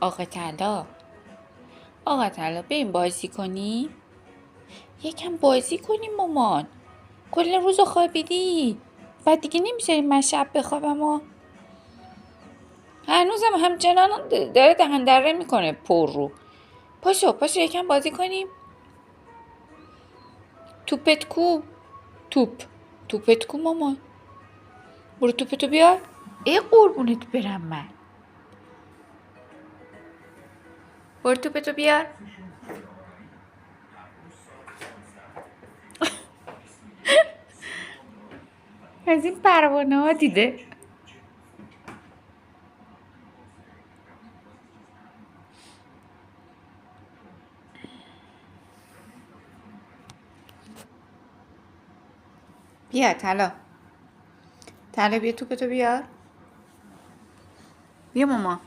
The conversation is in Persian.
آقا طلا، آقا طلا بریم بازی کنیم. یکم بازی کنیم مامان. کل روز خوابیدی. بعد دیگه نمیذاری من شب بخوابم و هنوزم همچنان داره دهن دره میکنه پر رو. پاشو یکم بازی کنیم. توپت کو؟ توپت کو مامان؟ برو توپتو بیار. ای قربونت برم من. برو توپتو بیار. از این پروانه ها دیده. بیا طلا بیا توپتو بیار. بیا ماما.